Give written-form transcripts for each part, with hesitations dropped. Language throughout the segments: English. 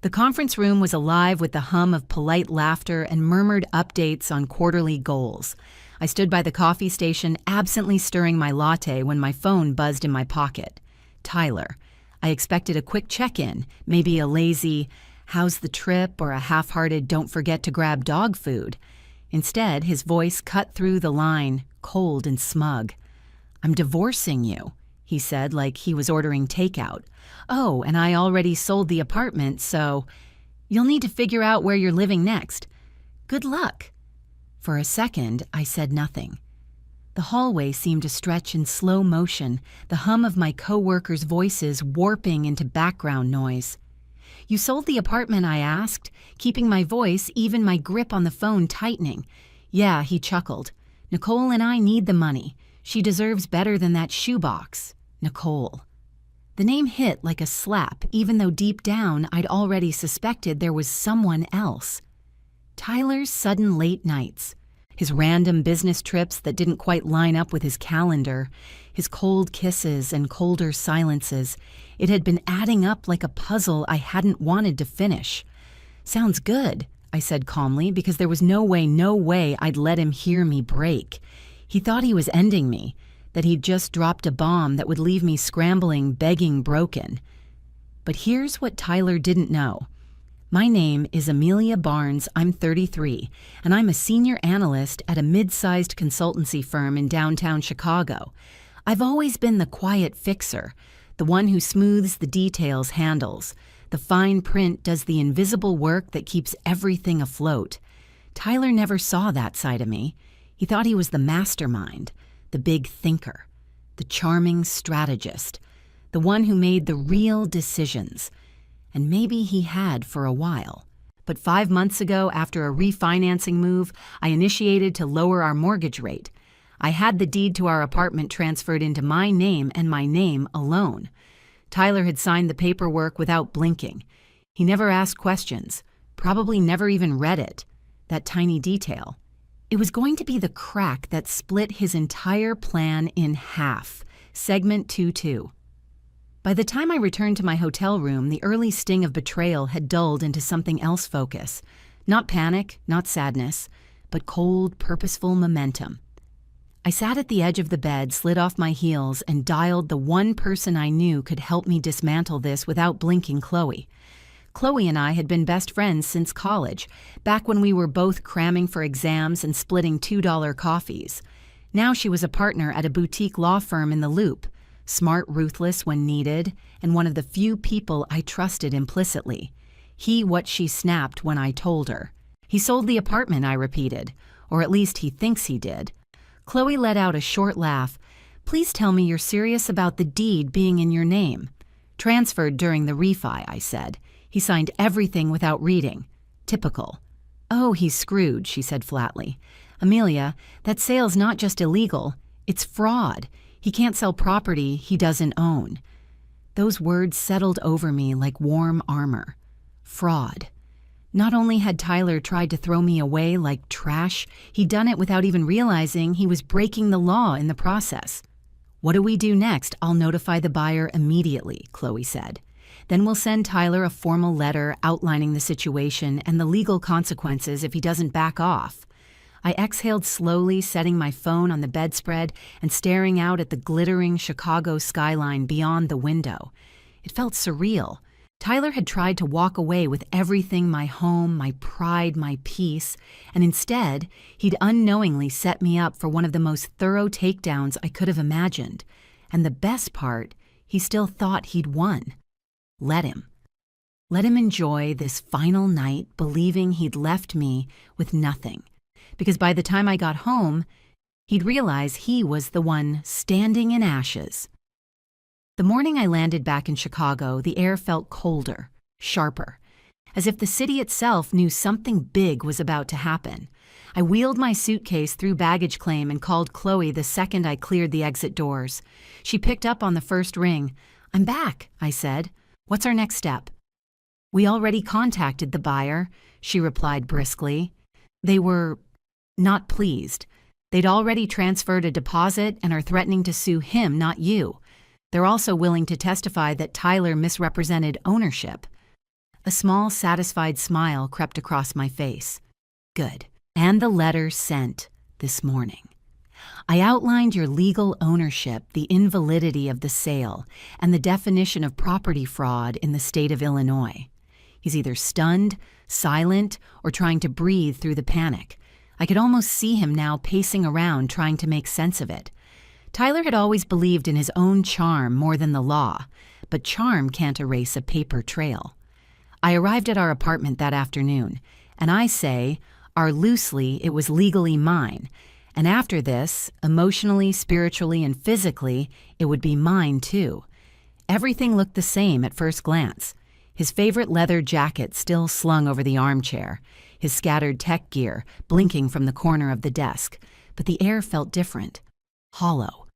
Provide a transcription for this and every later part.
The conference room was alive with the hum of polite laughter and murmured updates on quarterly goals. I stood by the coffee station, absently stirring my latte when my phone buzzed in my pocket. Tyler. I expected a quick check-in, maybe a lazy, "How's the trip?" or a half-hearted, "Don't forget to grab dog food." Instead, his voice cut through the line, cold and smug. "I'm divorcing you," he said like he was ordering takeout. "Oh, and I already sold the apartment, so you'll need to figure out where you're living next. Good luck." For a second, I said nothing. The hallway seemed to stretch in slow motion, the hum of my co-workers' voices warping into background noise. "You sold the apartment?" I asked, keeping my voice, even my grip on the phone, tightening. "Yeah," he chuckled. "Nicole and I need the money. She deserves better than that shoebox. Nicole." The name hit like a slap, even though deep down I'd already suspected there was someone else. Tyler's sudden late nights, his random business trips that didn't quite line up with his calendar, his cold kisses and colder silences, it had been adding up like a puzzle I hadn't wanted to finish. "Sounds good," I said calmly, because there was no way I'd let him hear me break. He thought he was ending me, that he'd just dropped a bomb that would leave me scrambling, begging, broken. But here's what Tyler didn't know. My name is Amelia Barnes, I'm 33, and I'm a senior analyst at a mid-sized consultancy firm in downtown Chicago. I've always been the quiet fixer, the one who smooths the details, handles. The fine print does the invisible work that keeps everything afloat. Tyler never saw that side of me. He thought he was the mastermind, the big thinker, the charming strategist, the one who made the real decisions. And maybe he had for a while. But 5 months ago, after a refinancing move, I initiated to lower our mortgage rate. I had the deed to our apartment transferred into my name and my name alone. Tyler had signed the paperwork without blinking. He never asked questions, probably never even read it. That tiny detail. It was going to be the crack that split his entire plan in half. Segment 2-2. By the time I returned to my hotel room, the early sting of betrayal had dulled into something else focus. Not panic, not sadness, but cold, purposeful momentum. I sat at the edge of the bed, slid off my heels, and dialed the one person I knew could help me dismantle this without blinking: Chloe. Chloe and I had been best friends since college, back when we were both cramming for exams and splitting $2 coffees. Now she was a partner at a boutique law firm in the Loop, smart, ruthless when needed, and one of the few people I trusted implicitly. He what she snapped when I told her. "He sold the apartment," I repeated, "or at least he thinks he did." Chloe let out a short laugh. "Please tell me you're serious about the deed being in your name." "Transferred during the refi," I said. "He signed everything without reading. Typical." "Oh, he's screwed," she said flatly. "Amelia, that sale's not just illegal, it's fraud. He can't sell property he doesn't own." Those words settled over me like warm armor. Fraud. Not only had Tyler tried to throw me away like trash, he'd done it without even realizing he was breaking the law in the process. "What do we do next?" "I'll notify the buyer immediately," Chloe said. "Then we'll send Tyler a formal letter outlining the situation and the legal consequences if he doesn't back off." I exhaled slowly, setting my phone on the bedspread and staring out at the glittering Chicago skyline beyond the window. It felt surreal. Tyler had tried to walk away with everything: my home, my pride, my peace, and instead, he'd unknowingly set me up for one of the most thorough takedowns I could have imagined. And the best part, he still thought he'd won. Let him. Let him enjoy this final night believing he'd left me with nothing. Because by the time I got home, he'd realize he was the one standing in ashes. The morning I landed back in Chicago, the air felt colder, sharper, as if the city itself knew something big was about to happen. I wheeled my suitcase through baggage claim and called Chloe the second I cleared the exit doors. She picked up on the first ring. "I'm back," I said. "What's our next step?" "We already contacted the buyer," she replied briskly. "They were not pleased. They'd already transferred a deposit and are threatening to sue him, not you. They're also willing to testify that Tyler misrepresented ownership." A small, satisfied smile crept across my face. Good. And the letter sent this morning. I outlined your legal ownership, the invalidity of the sale, and the definition of property fraud in the state of Illinois. He's either stunned, silent, or trying to breathe through the panic. I could almost see him now pacing around trying to make sense of it. Tyler had always believed in his own charm more than the law, but charm can't erase a paper trail. I arrived at our apartment that afternoon, and I say, loosely, it was legally mine, and after this, emotionally, spiritually, and physically, it would be mine too. Everything looked the same at first glance. His favorite leather jacket still slung over the armchair, his scattered tech gear blinking from the corner of the desk, but the air felt different, hollow.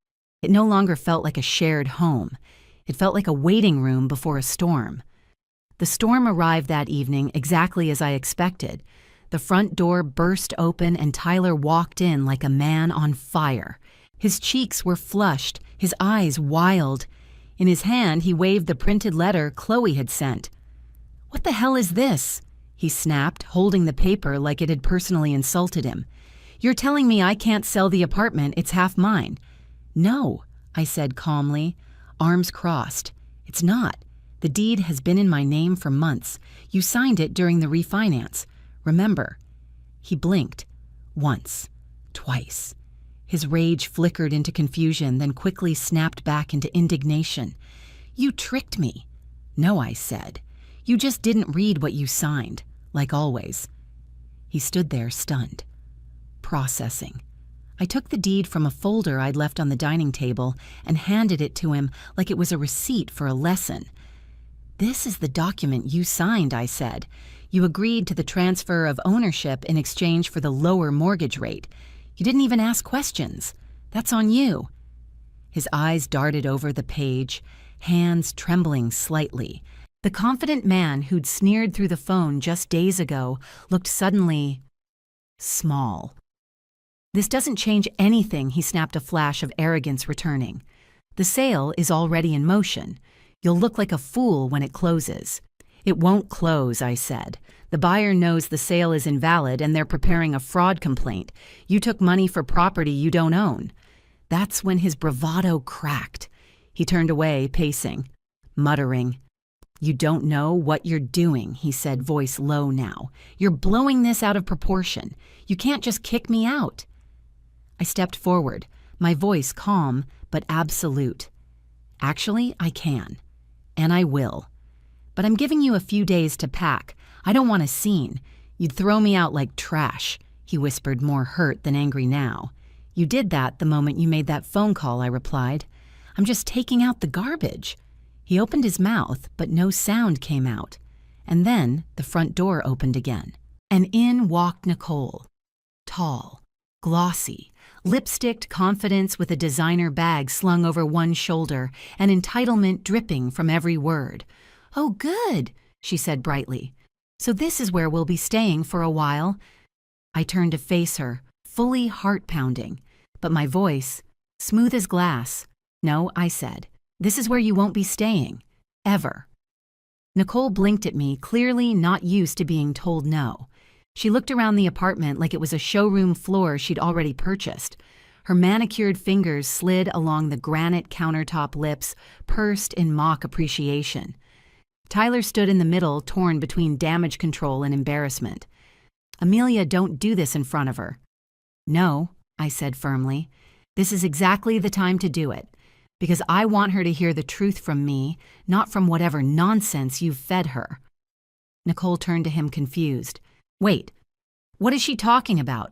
It no longer felt like a shared home. It felt like a waiting room before a storm. The storm arrived that evening exactly as I expected. The front door burst open and Tyler walked in like a man on fire. His cheeks were flushed, his eyes wild. In his hand, he waved the printed letter Chloe had sent. "What the hell is this?" he snapped, holding the paper like it had personally insulted him. "You're telling me I can't sell the apartment, it's half mine." "No," I said calmly, arms crossed. "It's not. The deed has been in my name for months. You signed it during the refinance. Remember." He blinked. Once. Twice. His rage flickered into confusion, then quickly snapped back into indignation. "You tricked me." "No," I said. "You just didn't read what you signed, like always." He stood there stunned. Processing. I took the deed from a folder I'd left on the dining table and handed it to him like it was a receipt for a lesson. "This is the document you signed," I said. "You agreed to the transfer of ownership in exchange for the lower mortgage rate. You didn't even ask questions. That's on you." His eyes darted over the page, hands trembling slightly. The confident man who'd sneered through the phone just days ago looked suddenly small. "This doesn't change anything," he snapped, a flash of arrogance returning. "The sale is already in motion. You'll look like a fool when it closes." "It won't close," I said. "The buyer knows the sale is invalid and they're preparing a fraud complaint. You took money for property you don't own." That's when his bravado cracked. He turned away, pacing, muttering. "You don't know what you're doing," he said, voice low now. "You're blowing this out of proportion. You can't just kick me out." I stepped forward, my voice calm but absolute. "Actually, I can. And I will. But I'm giving you a few days to pack. I don't want a scene. You'd throw me out like trash," he whispered, more hurt than angry now. "You did that the moment you made that phone call," I replied. "I'm just taking out the garbage." He opened his mouth, but no sound came out. And then the front door opened again. And in walked Nicole. Tall, glossy, lipsticked confidence with a designer bag slung over one shoulder and entitlement dripping from every word. "Oh, good," she said brightly. "So this is where we'll be staying for a while." I turned to face her, fully heart-pounding, but my voice, smooth as glass. "No," I said. "This is where you won't be staying. Ever." Nicole blinked at me, clearly not used to being told no. She looked around the apartment like it was a showroom floor she'd already purchased. Her manicured fingers slid along the granite countertop, lips pursed in mock appreciation. Tyler stood in the middle, torn between damage control and embarrassment. "Amelia, don't do this in front of her." "No," I said firmly. "This is exactly the time to do it. Because I want her to hear the truth from me, not from whatever nonsense you've fed her." Nicole turned to him confused. "Wait, what is she talking about?"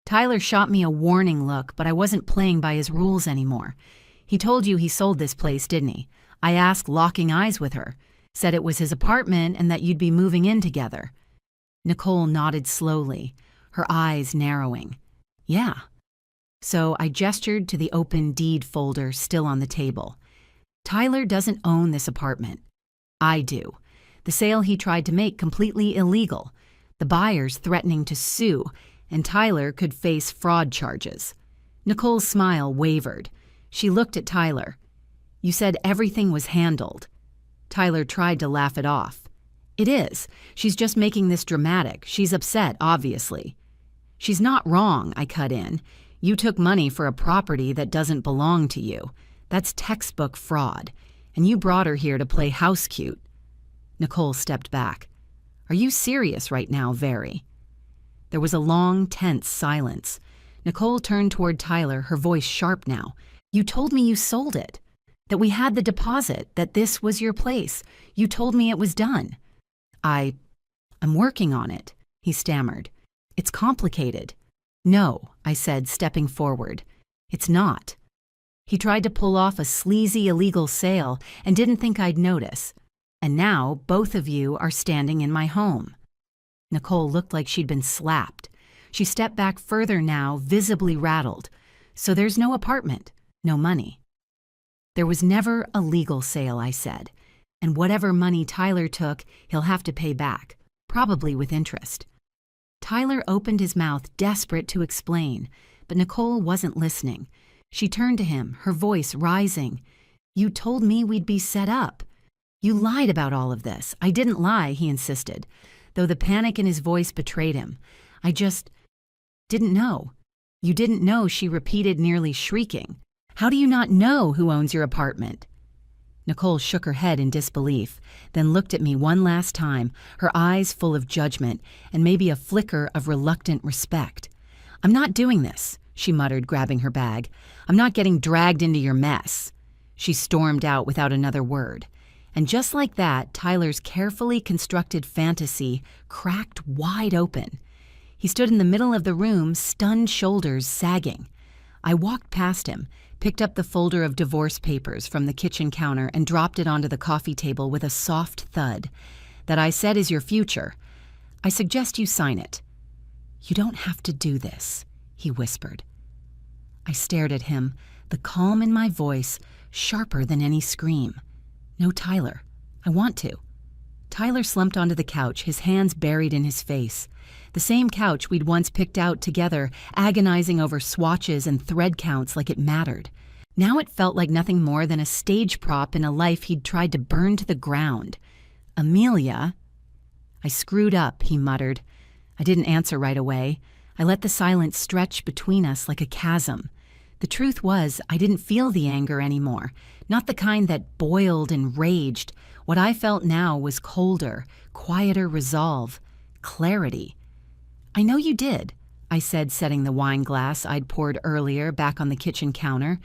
Tyler shot me a warning look, but I wasn't playing by his rules anymore. "He told you he sold this place, didn't he?" I asked, locking eyes with her. "Said it was his apartment and that you'd be moving in together." Nicole nodded slowly, her eyes narrowing. "Yeah." So I gestured to the open deed folder still on the table. "Tyler doesn't own this apartment. I do. The sale he tried to make completely illegal. The buyer's threatening to sue, and Tyler could face fraud charges." Nicole's smile wavered. She looked at Tyler. "You said everything was handled." Tyler tried to laugh it off. It is. She's just making this dramatic. She's upset, obviously. She's not wrong, I cut in. You took money for a property that doesn't belong to you. That's textbook fraud. And you brought her here to play house cute. Nicole stepped back. Are you serious right now, Very? There was a long, tense silence. Nicole turned toward Tyler, her voice sharp now. You told me you sold it. That we had the deposit, that this was your place. You told me it was done. I'm working on it, he stammered. It's complicated. No, I said, stepping forward. It's not. He tried to pull off a sleazy illegal sale and didn't think I'd notice. And now both of you are standing in my home. Nicole looked like she'd been slapped. She stepped back further now, visibly rattled. So there's no apartment, no money. There was never a legal sale, I said. And whatever money Tyler took, he'll have to pay back, probably with interest. Tyler opened his mouth, desperate to explain, but Nicole wasn't listening. She turned to him, her voice rising. You told me we'd be set up. You lied about all of this. I didn't lie, he insisted, though the panic in his voice betrayed him. I just didn't know. You didn't know, she repeated, nearly shrieking. How do you not know who owns your apartment? Nicole shook her head in disbelief, then looked at me one last time, her eyes full of judgment and maybe a flicker of reluctant respect. I'm not doing this, she muttered, grabbing her bag. I'm not getting dragged into your mess. She stormed out without another word. And just like that, Tyler's carefully constructed fantasy cracked wide open. He stood in the middle of the room, stunned shoulders sagging. I walked past him, picked up the folder of divorce papers from the kitchen counter and dropped it onto the coffee table with a soft thud. That I said is your future. I suggest you sign it. You don't have to do this, he whispered. I stared at him, the calm in my voice sharper than any scream. No, Tyler, I want to. Tyler slumped onto the couch, his hands buried in his face. The same couch we'd once picked out together, agonizing over swatches and thread counts like it mattered. Now it felt like nothing more than a stage prop in a life he'd tried to burn to the ground. Amelia? I screwed up, he muttered. I didn't answer right away. I let the silence stretch between us like a chasm. The truth was, I didn't feel the anger anymore, not the kind that boiled and raged. What I felt now was colder, quieter resolve, clarity. I know you did, I said, setting the wine glass I'd poured earlier back on the kitchen counter.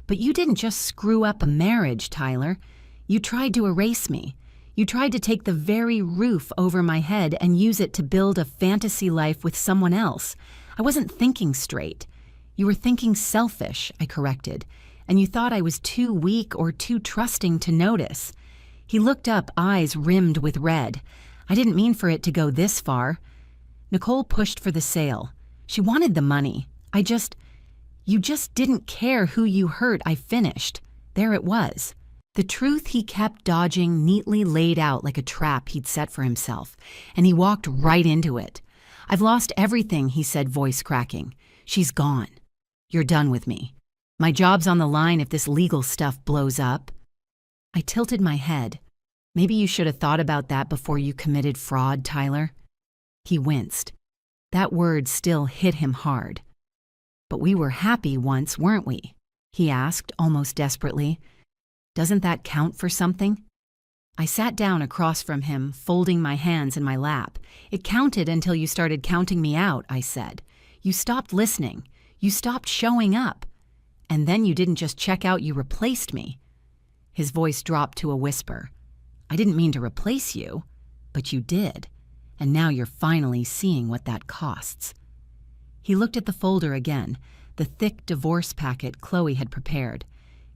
But you didn't just screw up a marriage, Tyler. You tried to erase me. You tried to take the very roof over my head and use it to build a fantasy life with someone else. I wasn't thinking straight. You were thinking selfish, I corrected, and you thought I was too weak or too trusting to notice. He looked up, eyes rimmed with red. I didn't mean for it to go this far. Nicole pushed for the sale. She wanted the money. You just didn't care who you hurt, I finished. There it was. The truth he kept dodging neatly laid out like a trap he'd set for himself, and he walked right into it. I've lost everything, he said, voice cracking. She's gone. You're done with me. My job's on the line if this legal stuff blows up. I tilted my head. Maybe you should have thought about that before you committed fraud, Tyler. He winced. That word still hit him hard. But we were happy once, weren't we? He asked, almost desperately. Doesn't that count for something? I sat down across from him, folding my hands in my lap. It counted until you started counting me out, I said. You stopped listening. You stopped showing up. And then you didn't just check out, you replaced me. His voice dropped to a whisper. I didn't mean to replace you, but you did. And now you're finally seeing what that costs. He looked at the folder again, the thick divorce packet Chloe had prepared.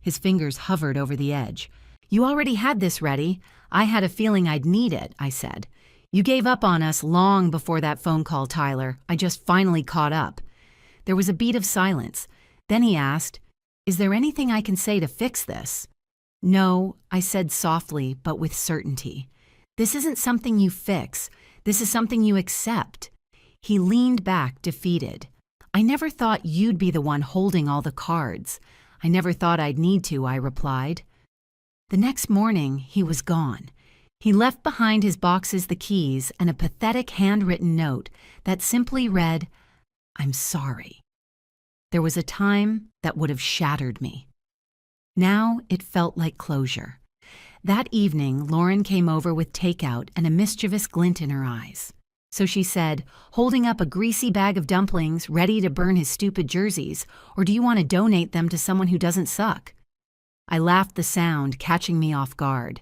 His fingers hovered over the edge. You already had this ready. I had a feeling I'd need it, I said. You gave up on us long before that phone call, Tyler. I just finally caught up. There was a beat of silence. Then he asked, Is there anything I can say to fix this? No, I said softly, but with certainty. This isn't something you fix. This is something you accept. He leaned back, defeated. I never thought you'd be the one holding all the cards. I never thought I'd need to, I replied. The next morning, he was gone. He left behind his boxes the keys and a pathetic handwritten note that simply read, "I'm sorry." There was a time that would have shattered me. Now it felt like closure. That evening, Lauren came over with takeout and a mischievous glint in her eyes. So she said, holding up a greasy bag of dumplings ready to burn his stupid jerseys, "Or do you want to donate them to someone who doesn't suck?" I laughed the sound, catching me off guard.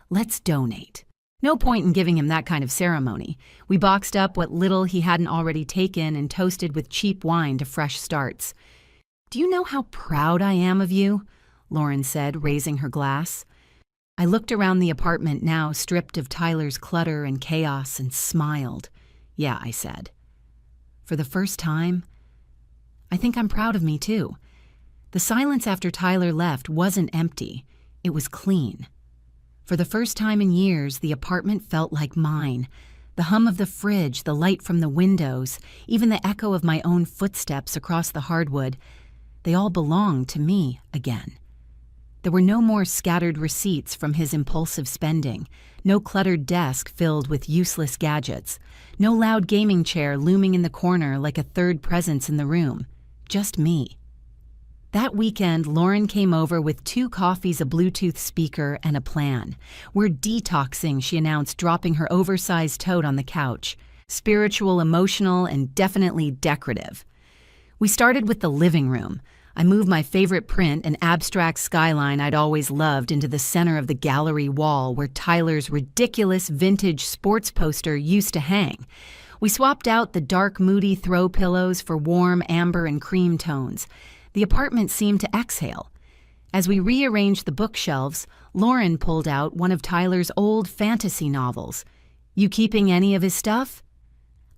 Let's donate. No point in giving him that kind of ceremony. We boxed up what little he hadn't already taken and toasted with cheap wine to fresh starts. "Do you know how proud I am of you?" Lauren said, raising her glass. I looked around the apartment now stripped of Tyler's clutter and chaos and smiled. "Yeah," I said. For the first time, I think I'm proud of me too. The silence after Tyler left wasn't empty. It was clean. For the first time in years, the apartment felt like mine. The hum of the fridge, the light from the windows, even the echo of my own footsteps across the hardwood, they all belonged to me again. There were no more scattered receipts from his impulsive spending, no cluttered desk filled with useless gadgets, no loud gaming chair looming in the corner like a third presence in the room. Just me. That weekend, Lauren came over with 2 coffees, a Bluetooth speaker, and a plan. "We're detoxing," she announced, dropping her oversized tote on the couch. Spiritual, emotional, and definitely decorative. We started with the living room. I moved my favorite print, an abstract skyline I'd always loved, into the center of the gallery wall where Tyler's ridiculous vintage sports poster used to hang. We swapped out the dark, moody throw pillows for warm amber and cream tones. The apartment seemed to exhale. As we rearranged the bookshelves, Lauren pulled out one of Tyler's old fantasy novels. "You keeping any of his stuff?"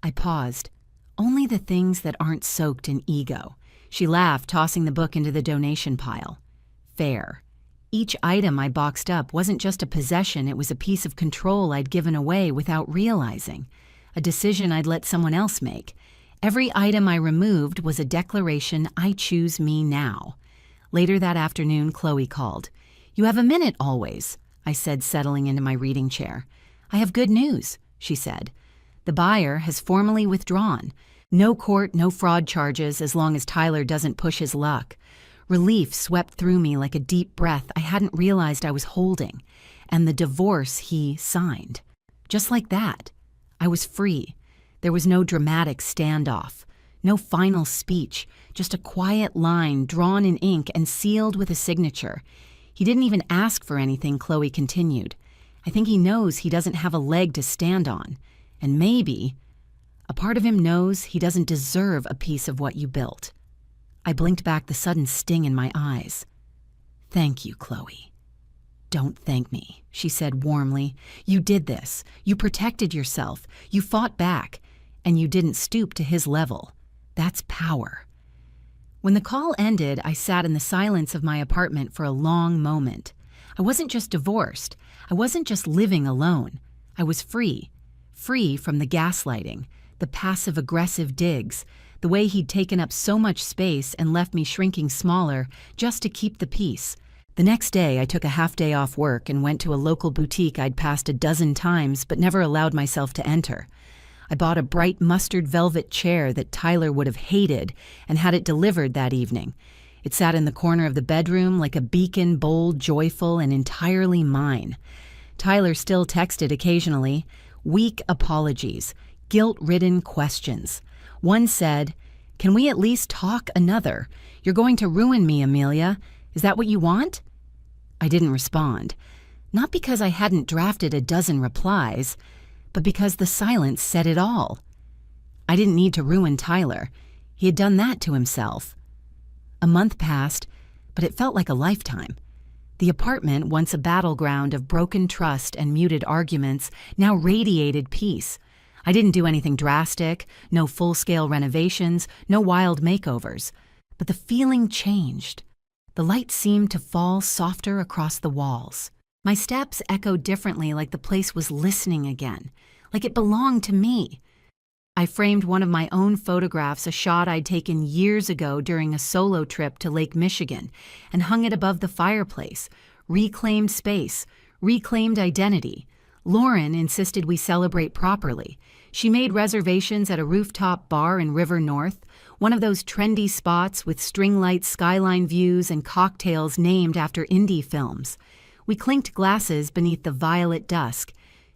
I paused. "Only the things that aren't soaked in ego." She laughed, tossing the book into the donation pile. Fair. Each item I boxed up wasn't just a possession, it was a piece of control I'd given away without realizing, a decision I'd let someone else make. Every item I removed was a declaration, I choose me now. Later that afternoon, Chloe called. "You have a minute always," I said, settling into my reading chair. "I have good news," she said. "The buyer has formally withdrawn. No court, no fraud charges, as long as Tyler doesn't push his luck." Relief swept through me like a deep breath I hadn't realized I was holding. And the divorce he signed. Just like that. I was free. There was no dramatic standoff, no final speech, just a quiet line drawn in ink and sealed with a signature. "He didn't even ask for anything," Chloe continued. "I think he knows he doesn't have a leg to stand on. And maybe a part of him knows he doesn't deserve a piece of what you built." I blinked back the sudden sting in my eyes. "Thank you, Chloe." "Don't thank me," she said warmly. "You did this. You protected yourself. You fought back. And you didn't stoop to his level. That's power." When the call ended, I sat in the silence of my apartment for a long moment. I wasn't just divorced. I wasn't just living alone. I was free. Free from the gaslighting, the passive-aggressive digs, the way he'd taken up so much space and left me shrinking smaller just to keep the peace. The next day, I took a half-day off work and went to a local boutique I'd passed a dozen times but never allowed myself to enter. I bought a bright mustard velvet chair that Tyler would have hated and had it delivered that evening. It sat in the corner of the bedroom like a beacon, bold, joyful, and entirely mine. Tyler still texted occasionally, weak apologies, guilt-ridden questions. One said, "Can we at least talk?" Another, "You're going to ruin me, Amelia. Is that what you want?" I didn't respond. Not because I hadn't drafted a dozen replies, but because the silence said it all. I didn't need to ruin Tyler. He had done that to himself. A month passed, but it felt like a lifetime. The apartment, once a battleground of broken trust and muted arguments, now radiated peace. I didn't do anything drastic, no full-scale renovations, no wild makeovers. But the feeling changed. The light seemed to fall softer across the walls. My steps echoed differently, like the place was listening again, like it belonged to me. I framed one of my own photographs, a shot I'd taken years ago during a solo trip to Lake Michigan, and hung it above the fireplace. Reclaimed space, reclaimed identity. Lauren insisted we celebrate properly. She made reservations at a rooftop bar in River North, one of those trendy spots with string light skyline views and cocktails named after indie films. We clinked glasses beneath the violet dusk.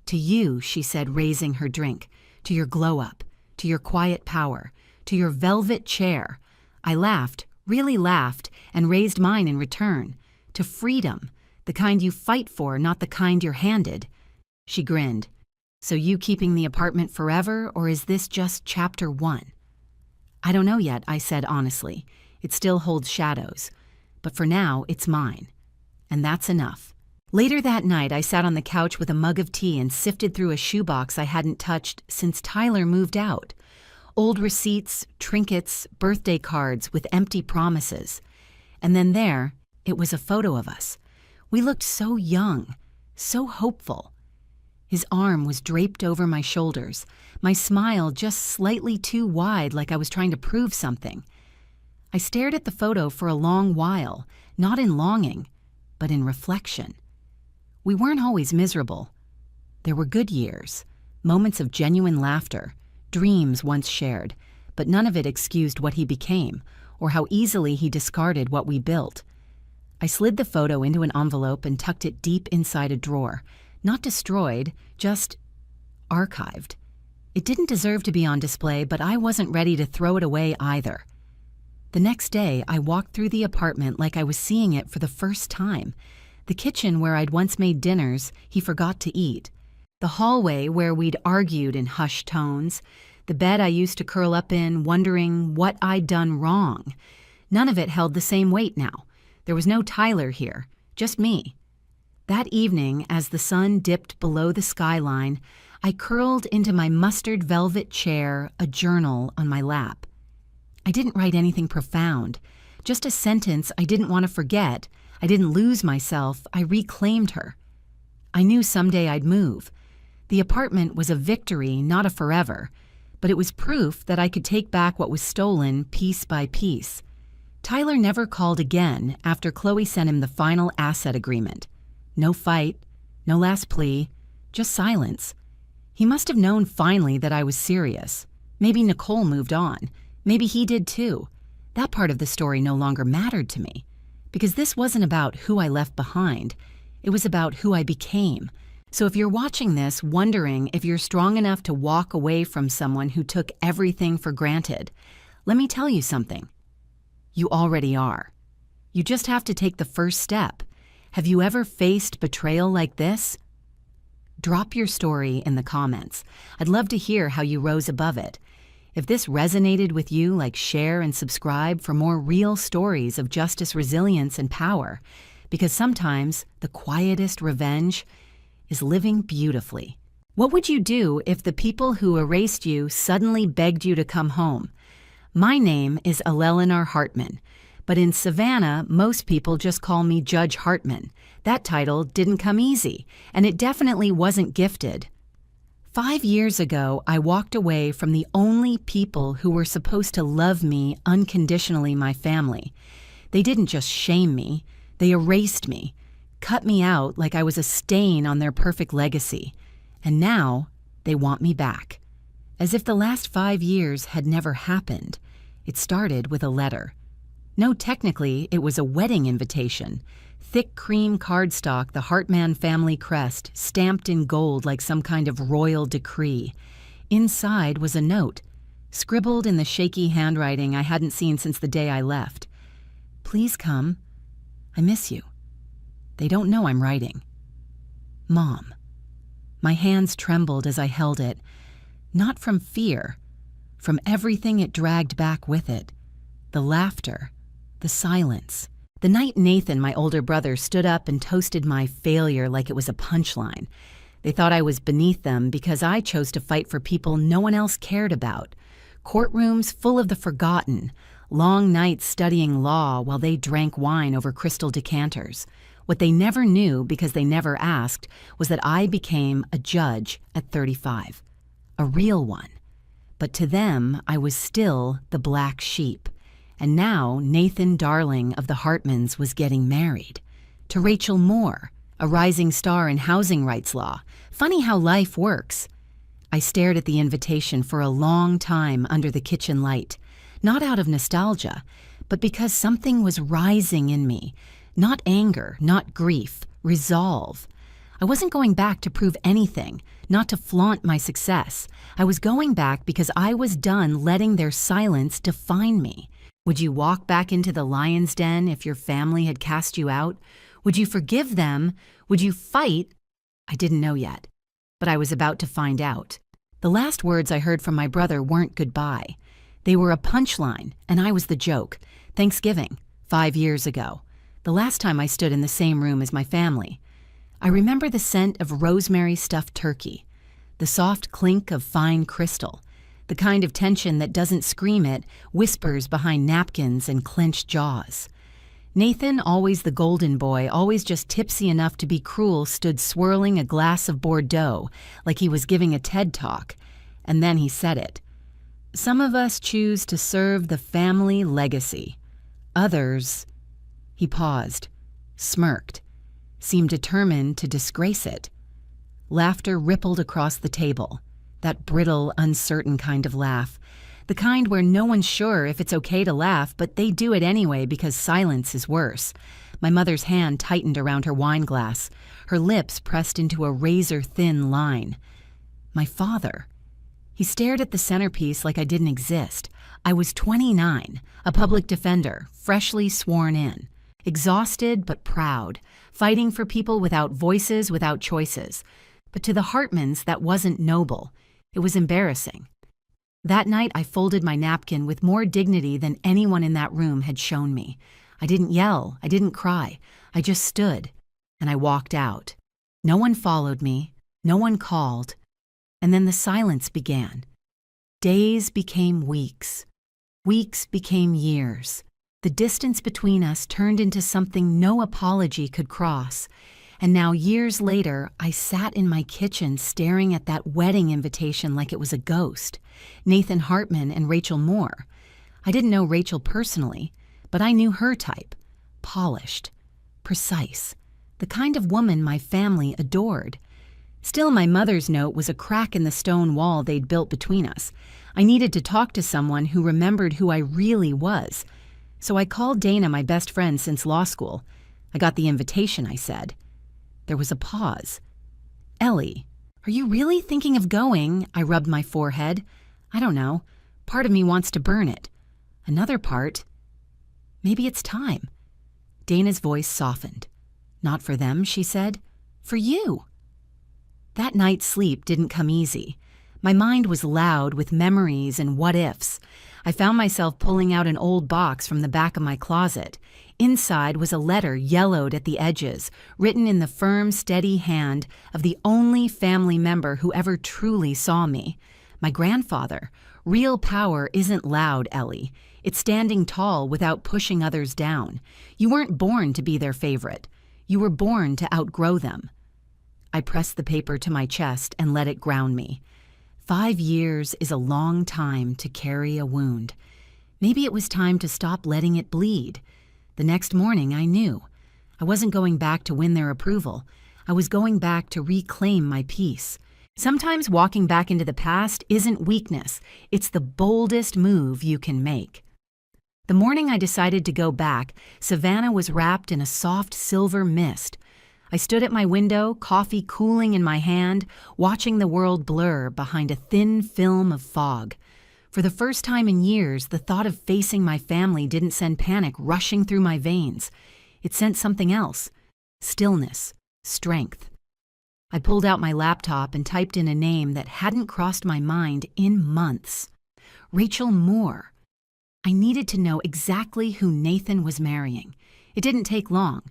"To you," she said, raising her drink. "To your glow-up. To your quiet power. To your velvet chair." I laughed, really laughed, and raised mine in return. "To freedom. The kind you fight for, not the kind you're handed." She grinned. "So you keeping the apartment forever, or is this just chapter 1? "I don't know yet," I said honestly. "It still holds shadows. But for now, it's mine. And that's enough." Later that night, I sat on the couch with a mug of tea and sifted through a shoebox I hadn't touched since Tyler moved out. Old receipts, trinkets, birthday cards with empty promises. And then there, it was a photo of us. We looked so young, so hopeful. His arm was draped over my shoulders, my smile just slightly too wide, like I was trying to prove something. I stared at the photo for a long while, not in longing, but in reflection. We weren't always miserable. There were good years, moments of genuine laughter, dreams once shared, but none of it excused what he became, or how easily he discarded what we built. I slid the photo into an envelope and tucked it deep inside a drawer. Not destroyed, just archived. It didn't deserve to be on display, but I wasn't ready to throw it away either. The next day, I walked through the apartment like I was seeing it for the first time. The kitchen where I'd once made dinners he forgot to eat. The hallway where we'd argued in hushed tones. The bed I used to curl up in, wondering what I'd done wrong. None of it held the same weight now. There was no Tyler here, just me. That evening, as the sun dipped below the skyline, I curled into my mustard velvet chair, a journal on my lap. I didn't write anything profound, just a sentence I didn't want to forget. I didn't lose myself, I reclaimed her. I knew someday I'd move. The apartment was a victory, not a forever, but it was proof that I could take back what was stolen piece by piece. Tyler never called again after Chloe sent him the final asset agreement. No fight, no last plea, just silence. He must have known finally that I was serious. Maybe Nicole moved on. Maybe he did too. That part of the story no longer mattered to me. Because this wasn't about who I left behind. It was about who I became. So if you're watching this wondering if you're strong enough to walk away from someone who took everything for granted, let me tell you something. You already are. You just have to take the first step. Have you ever faced betrayal like this? Drop your story in the comments. I'd love to hear how you rose above it. If this resonated with you, share and subscribe for more real stories of justice, resilience, and power, because sometimes the quietest revenge is living beautifully. What would you do if the people who erased you suddenly begged you to come home? My name is Eleanor Hartman, but in Savannah, most people just call me Judge Hartman. That title didn't come easy, and it definitely wasn't gifted. 5 years ago, I walked away from the only people who were supposed to love me unconditionally, my family. They didn't just shame me, they erased me, cut me out like I was a stain on their perfect legacy. And now, they want me back. As if the last 5 years had never happened. It started with a letter. No, technically, it was a wedding invitation. Thick cream cardstock, the Hartman family crest, stamped in gold like some kind of royal decree. Inside was a note, scribbled in the shaky handwriting I hadn't seen since the day I left. "Please come. I miss you." They don't know I'm writing. Mom. My hands trembled as I held it, not from fear, from everything it dragged back with it. The laughter, the silence. The night Nathan, my older brother, stood up and toasted my failure like it was a punchline. They thought I was beneath them because I chose to fight for people no one else cared about. Courtrooms full of the forgotten, long nights studying law while they drank wine over crystal decanters. What they never knew, because they never asked, was that I became a judge at 35. A real one. But to them, I was still the black sheep. And now Nathan Darling of the Hartmans was getting married. To Rachel Moore, a rising star in housing rights law. Funny how life works. I stared at the invitation for a long time under the kitchen light, not out of nostalgia, but because something was rising in me. Not anger, not grief, resolve. I wasn't going back to prove anything, not to flaunt my success. I was going back because I was done letting their silence define me. Would you walk back into the lion's den if your family had cast you out? Would you forgive them? Would you fight? I didn't know yet, but I was about to find out. The last words I heard from my brother weren't goodbye. They were a punchline, and I was the joke. Thanksgiving, 5 years ago. The last time I stood in the same room as my family. I remember the scent of rosemary stuffed turkey, the soft clink of fine crystal, the kind of tension that doesn't scream it, whispers behind napkins and clenched jaws. Nathan, always the golden boy, always just tipsy enough to be cruel, stood swirling a glass of Bordeaux like he was giving a TED Talk, and then he said it. Some of us choose to serve the family legacy. Others... He paused, smirked, seemed determined to disgrace it. Laughter rippled across the table, that brittle, uncertain kind of laugh, the kind where no one's sure if it's okay to laugh, but they do it anyway because silence is worse. My mother's hand tightened around her wine glass, her lips pressed into a razor-thin line. My father. He stared at the centerpiece like I didn't exist. I was 29, a public defender, freshly sworn in. Exhausted but proud, fighting for people without voices, without choices. But to the Hartmans, that wasn't noble. It was embarrassing. That night, I folded my napkin with more dignity than anyone in that room had shown me. I didn't yell, I didn't cry. I just stood, and I walked out. No one followed me, no one called, and then the silence began. Days became weeks. Weeks became years. The distance between us turned into something no apology could cross. And now, years later, I sat in my kitchen staring at that wedding invitation like it was a ghost. Nathan Hartman and Rachel Moore. I didn't know Rachel personally, but I knew her type. Polished. Precise. The kind of woman my family adored. Still, my mother's note was a crack in the stone wall they'd built between us. I needed to talk to someone who remembered who I really was. So I called Dana, my best friend since law school. I got the invitation, I said. There was a pause. Ellie, are you really thinking of going? I rubbed my forehead. I don't know. Part of me wants to burn it. Another part, maybe it's time. Dana's voice softened. Not for them, she said. For you. That night's sleep didn't come easy. My mind was loud with memories and what-ifs. I found myself pulling out an old box from the back of my closet. Inside was a letter yellowed at the edges, written in the firm, steady hand of the only family member who ever truly saw me. My grandfather. Real power isn't loud, Ellie. It's standing tall without pushing others down. You weren't born to be their favorite. You were born to outgrow them. I pressed the paper to my chest and let it ground me. 5 years is a long time to carry a wound. Maybe it was time to stop letting it bleed. The next morning, I knew. I wasn't going back to win their approval. I was going back to reclaim my peace. Sometimes walking back into the past isn't weakness. It's the boldest move you can make. The morning I decided to go back, Savannah was wrapped in a soft silver mist. I stood at my window, coffee cooling in my hand, watching the world blur behind a thin film of fog. For the first time in years, the thought of facing my family didn't send panic rushing through my veins. It sent something else. Stillness. Strength. I pulled out my laptop and typed in a name that hadn't crossed my mind in months. Rachel Moore. I needed to know exactly who Nathan was marrying. It didn't take long.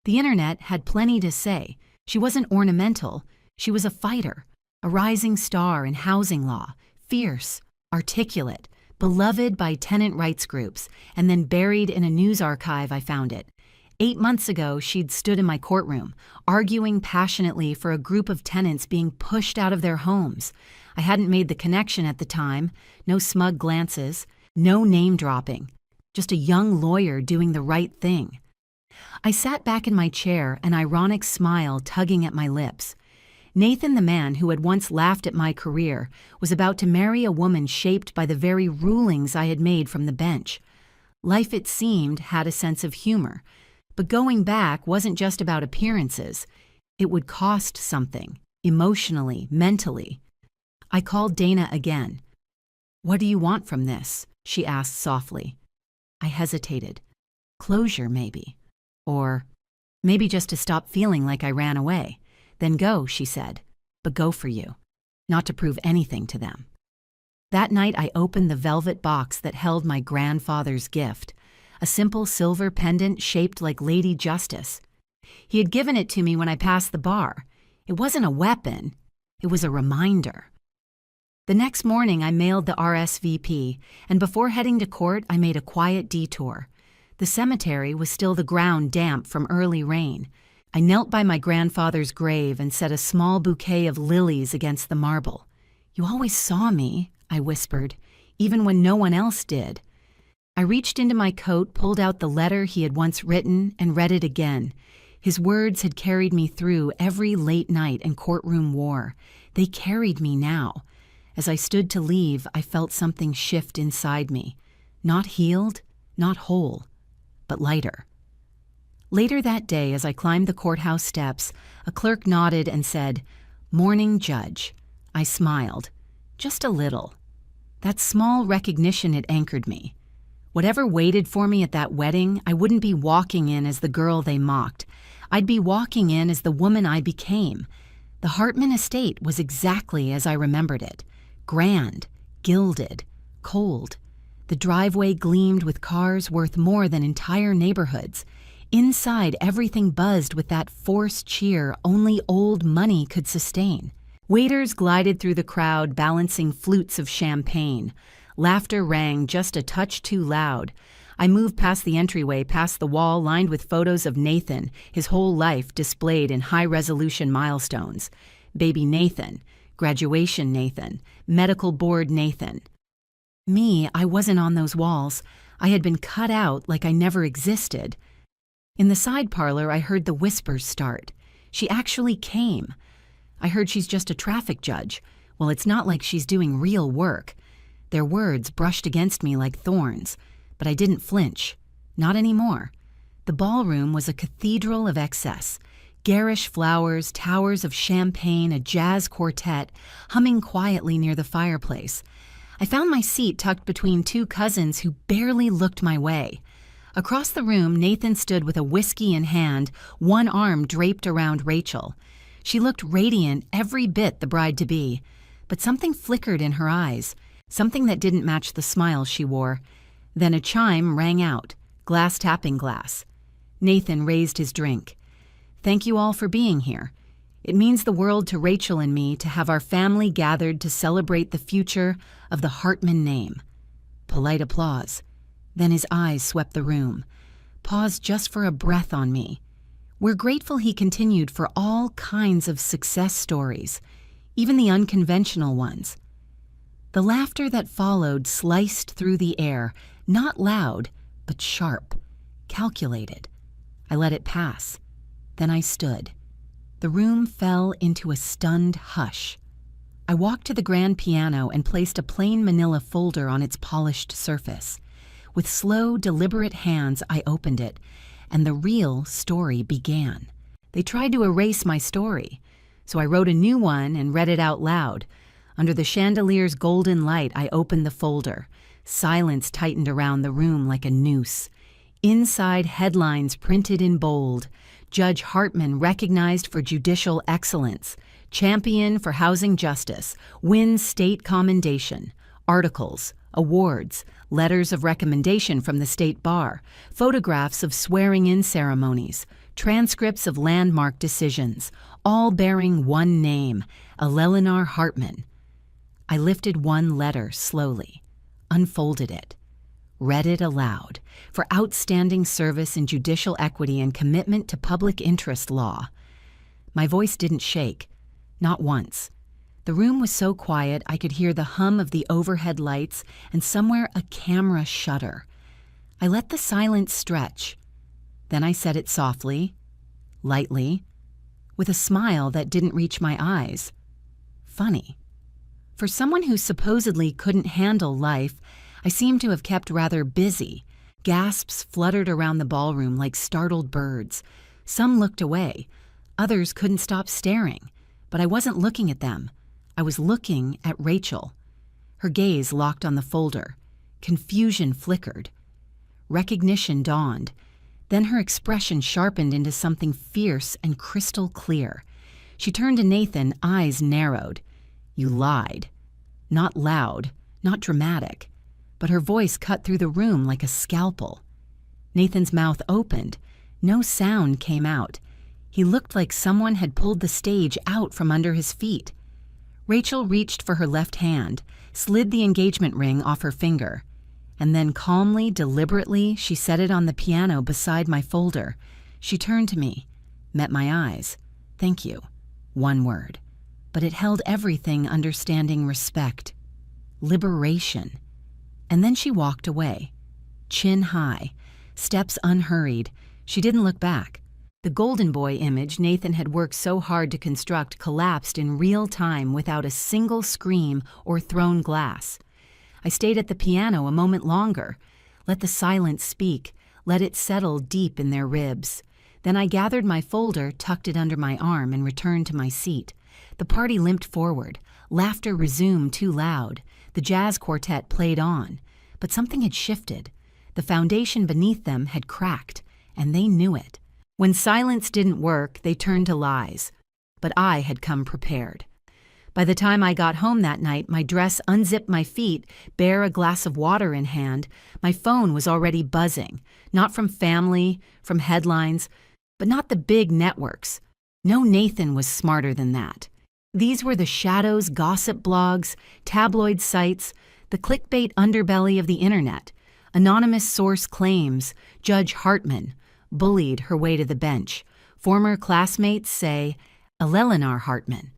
The internet had plenty to say. She wasn't ornamental. She was a fighter, a rising star in housing law, fierce, articulate, beloved by tenant rights groups, and then buried in a news archive I found it. 8 months ago, she'd stood in my courtroom, arguing passionately for a group of tenants being pushed out of their homes. I hadn't made the connection at the time, no smug glances, no name-dropping, just a young lawyer doing the right thing. I sat back in my chair, an ironic smile tugging at my lips. Nathan, the man who had once laughed at my career, was about to marry a woman shaped by the very rulings I had made from the bench. Life, it seemed, had a sense of humor. But going back wasn't just about appearances. It would cost something, emotionally, mentally. I called Dana again. "What do you want from this?" she asked softly. I hesitated. Closure, maybe. Or maybe just to stop feeling like I ran away. "Then go," she said. "But go for you. Not to prove anything to them." That night I opened the velvet box that held my grandfather's gift, a simple silver pendant shaped like Lady Justice. He had given it to me when I passed the bar. It wasn't a weapon. It was a reminder. The next morning I mailed the RSVP, and before heading to court I made a quiet detour. The cemetery was still the ground damp from early rain. I knelt by my grandfather's grave and set a small bouquet of lilies against the marble. "You always saw me," I whispered, "even when no one else did." I reached into my coat, pulled out the letter he had once written, and read it again. His words had carried me through every late night and courtroom war. They carried me now. As I stood to leave, I felt something shift inside me. Not healed, not whole, but lighter. Later that day, as I climbed the courthouse steps, a clerk nodded and said, "Morning, Judge." I smiled. Just a little. That small recognition had anchored me. Whatever waited for me at that wedding, I wouldn't be walking in as the girl they mocked. I'd be walking in as the woman I became. The Hartman estate was exactly as I remembered it. Grand, gilded, cold. The driveway gleamed with cars worth more than entire neighborhoods. Inside, everything buzzed with that forced cheer only old money could sustain. Waiters glided through the crowd, balancing flutes of champagne. Laughter rang just a touch too loud. I moved past the entryway, past the wall lined with photos of Nathan, his whole life displayed in high-resolution milestones. Baby Nathan, graduation Nathan, medical board Nathan. Me, I wasn't on those walls. I had been cut out like I never existed. In the side parlor, I heard the whispers start. She actually came. I heard she's just a traffic judge. Well, it's not like she's doing real work. Their words brushed against me like thorns, but I didn't flinch. Not anymore. The ballroom was a cathedral of excess. Garish flowers, towers of champagne, a jazz quartet, humming quietly near the fireplace. I found my seat tucked between two cousins who barely looked my way. Across the room, Nathan stood with a whiskey in hand, one arm draped around Rachel. She looked radiant, every bit the bride-to-be, but something flickered in her eyes, something that didn't match the smile she wore. Then a chime rang out, glass tapping glass. Nathan raised his drink. "Thank you all for being here. It means the world to Rachel and me to have our family gathered to celebrate the future of the Hartman name." Polite applause. Then his eyes swept the room. Paused just for a breath on me. "We're grateful," he continued, "for all kinds of success stories, even the unconventional ones." The laughter that followed sliced through the air, not loud, but sharp, calculated. I let it pass. Then I stood. The room fell into a stunned hush. I walked to the grand piano and placed a plain manila folder on its polished surface. With slow, deliberate hands, I opened it, and the real story began. They tried to erase my story, so I wrote a new one and read it out loud. Under the chandelier's golden light, I opened the folder. Silence tightened around the room like a noose. Inside, headlines printed in bold. Judge Hartman recognized for judicial excellence. Champion for housing justice. Wins state commendation. Articles, awards, letters of recommendation from the state bar, photographs of swearing-in ceremonies, transcripts of landmark decisions, all bearing one name, Eleanor Hartman. I lifted one letter slowly, unfolded it, read it aloud, for outstanding service in judicial equity and commitment to public interest law. My voice didn't shake, not once. The room was so quiet I could hear the hum of the overhead lights and somewhere a camera shudder. I let the silence stretch. Then I said it softly, lightly, with a smile that didn't reach my eyes. Funny. For someone who supposedly couldn't handle life, I seemed to have kept rather busy. Gasps fluttered around the ballroom like startled birds. Some looked away. Others couldn't stop staring. But I wasn't looking at them. I was looking at Rachel. Her gaze locked on the folder. Confusion flickered. Recognition dawned. Then her expression sharpened into something fierce and crystal clear. She turned to Nathan, eyes narrowed. "You lied." Not loud, not dramatic, but her voice cut through the room like a scalpel. Nathan's mouth opened. No sound came out. He looked like someone had pulled the stage out from under his feet. Rachel reached for her left hand, slid the engagement ring off her finger, and then calmly, deliberately, she set it on the piano beside my folder. She turned to me, met my eyes. "Thank you." One word. But it held everything understanding respect. Liberation. And then she walked away. Chin high, steps unhurried. She didn't look back. The Golden Boy image Nathan had worked so hard to construct collapsed in real time without a single scream or thrown glass. I stayed at the piano a moment longer. Let the silence speak. Let it settle deep in their ribs. Then I gathered my folder, tucked it under my arm, and returned to my seat. The party limped forward. Laughter resumed too loud. The jazz quartet played on. But something had shifted. The foundation beneath them had cracked, and they knew it. When silence didn't work, they turned to lies. But I had come prepared. By the time I got home that night, my dress unzipped my feet, bare a glass of water in hand. My phone was already buzzing, not from family, from headlines, but not the big networks. No Nathan was smarter than that. These were the shadows, gossip blogs, tabloid sites, the clickbait underbelly of the internet. Anonymous source claims Judge Hartman bullied her way to the bench. Former classmates say Eleanor Hartman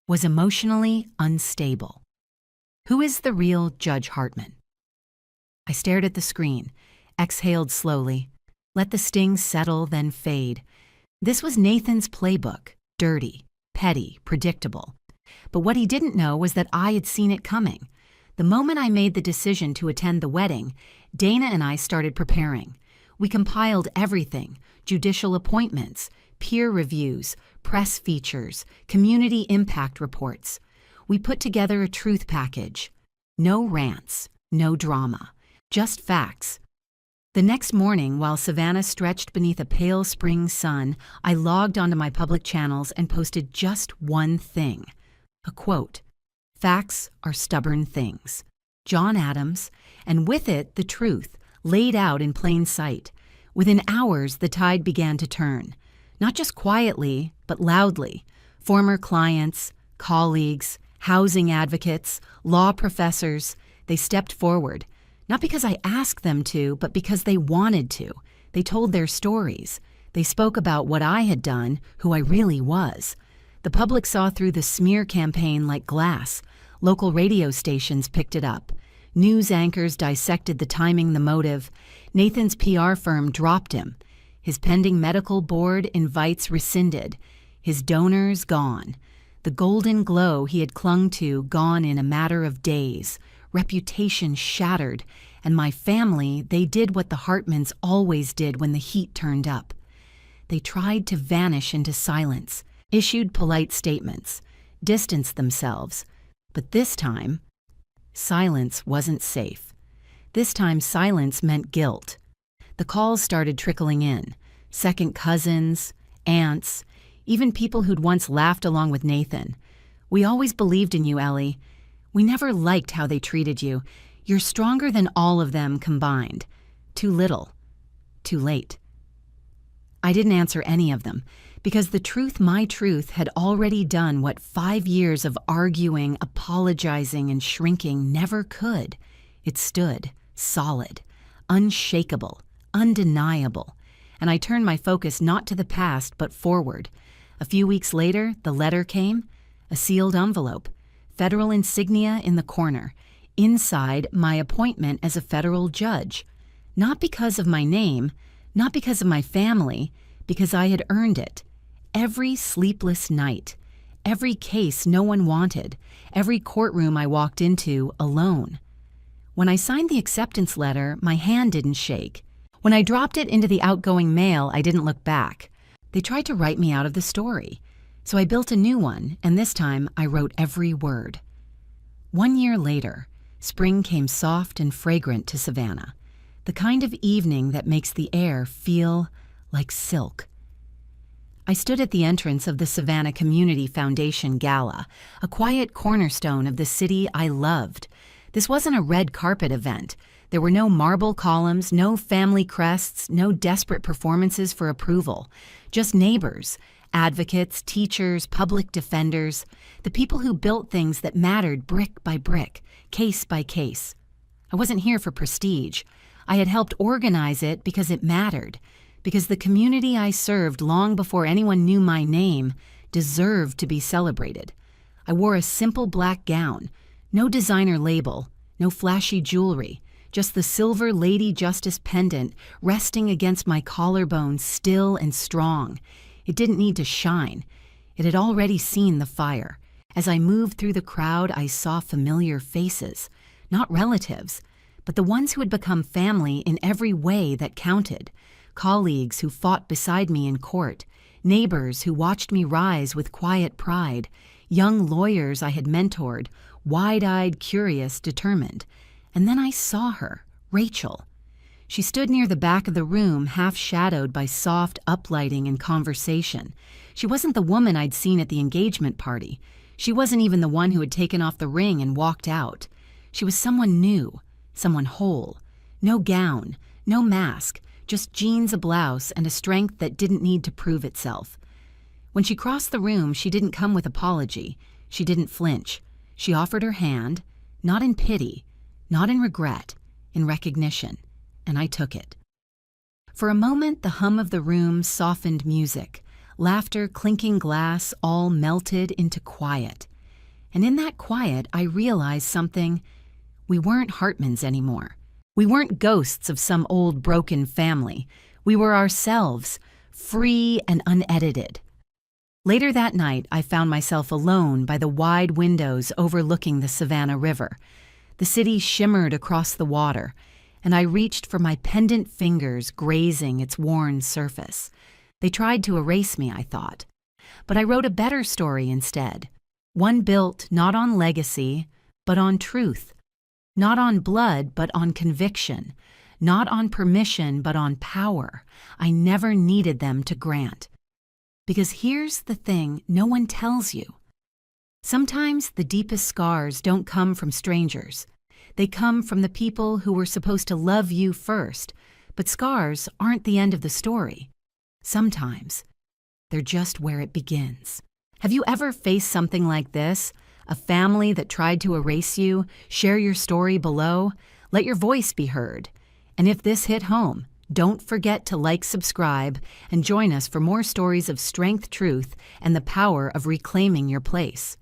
was emotionally unstable. Who is the real Judge Hartman? I stared at the screen, exhaled slowly, let the sting settle, then fade. This was Nathan's playbook, dirty, petty, predictable. But what he didn't know was that I had seen it coming. The moment I made the decision to attend the wedding, Dana and I started preparing. We compiled everything: judicial appointments, peer reviews, press features, community impact reports. We put together a truth package. No rants, no drama, just facts. The next morning, while Savannah stretched beneath a pale spring sun, I logged onto my public channels and posted just one thing. A quote: "Facts are stubborn things." John Adams, and with it the truth, laid out in plain sight. Within hours, the tide began to turn. Not just quietly, but loudly. Former clients, colleagues, housing advocates, law professors, they stepped forward. Not because I asked them to, but because they wanted to. They told their stories. They spoke about what I had done, who I really was. The public saw through the smear campaign like glass. Local radio stations picked it up. News anchors dissected the timing, the motive. Nathan's PR firm dropped him. His pending medical board invites rescinded. His donors gone. The golden glow he had clung to gone in a matter of days. Reputation shattered. And my family, they did what the Hartmans always did when the heat turned up. They tried to vanish into silence, issued polite statements, distanced themselves. But this time, silence wasn't safe. This time, silence meant guilt. The calls started trickling in. Second cousins, aunts, even people who'd once laughed along with Nathan. "We always believed in you, Ellie. We never liked how they treated you. You're stronger than all of them combined. Too little. Too late." I didn't answer any of them, because the truth, my truth, had already done what 5 years of arguing, apologizing, and shrinking never could. It stood, solid, unshakable, undeniable. And I turned my focus not to the past, but forward. A few weeks later, the letter came, a sealed envelope, federal insignia in the corner. Inside, my appointment as a federal judge. Not because of my name, Not because of my family, because I had earned it. Every sleepless night, every case no one wanted, every courtroom I walked into alone. When I signed the acceptance letter, my hand didn't shake. When I dropped it into the outgoing mail, I didn't look back. They tried to write me out of the story. So I built a new one, and this time I wrote every word. 1 year later, spring came soft and fragrant to Savannah, the kind of evening that makes the air feel like silk. I stood at the entrance of the Savannah Community Foundation Gala, a quiet cornerstone of the city I loved. This wasn't a red carpet event. There were no marble columns, no family crests, no desperate performances for approval. Just neighbors, advocates, teachers, public defenders, the people who built things that mattered brick by brick, case by case. I wasn't here for prestige. I had helped organize it because it mattered, because the community I served long before anyone knew my name deserved to be celebrated. I wore a simple black gown, no designer label, no flashy jewelry, just the silver Lady Justice pendant resting against my collarbone, still and strong. It didn't need to shine. It had already seen the fire. As I moved through the crowd, I saw familiar faces, not relatives, but the ones who had become family in every way that counted. Colleagues who fought beside me in court, neighbors who watched me rise with quiet pride, young lawyers I had mentored, wide-eyed, curious, determined. And then I saw her, Rachel. She stood near the back of the room, half shadowed by soft uplighting and conversation. She wasn't the woman I'd seen at the engagement party. She wasn't even the one who had taken off the ring and walked out. She was someone new, someone whole. No gown, no mask, just jeans, a blouse, and a strength that didn't need to prove itself. When she crossed the room, she didn't come with apology. She didn't flinch. She offered her hand, not in pity, not in regret, in recognition, and I took it. For a moment, the hum of the room softened music. Laughter, clinking glass, all melted into quiet. And in that quiet, I realized something. We weren't Hartmans anymore. We weren't ghosts of some old broken family. We were ourselves, free and unedited. Later that night, I found myself alone by the wide windows overlooking the Savannah River. The city shimmered across the water, and I reached for my pendant fingers grazing its worn surface. They tried to erase me, I thought. But I wrote a better story instead. One built not on legacy, but on truth. Not on blood, but on conviction. Not on permission, but on power. I never needed them to grant. Because here's the thing no one tells you. Sometimes the deepest scars don't come from strangers. They come from the people who were supposed to love you first. But scars aren't the end of the story. Sometimes they're just where it begins. Have you ever faced something like this? A family that tried to erase you? Share your story below. Let your voice be heard. And if this hit home, don't forget to like, subscribe, and join us for more stories of strength, truth, and the power of reclaiming your place.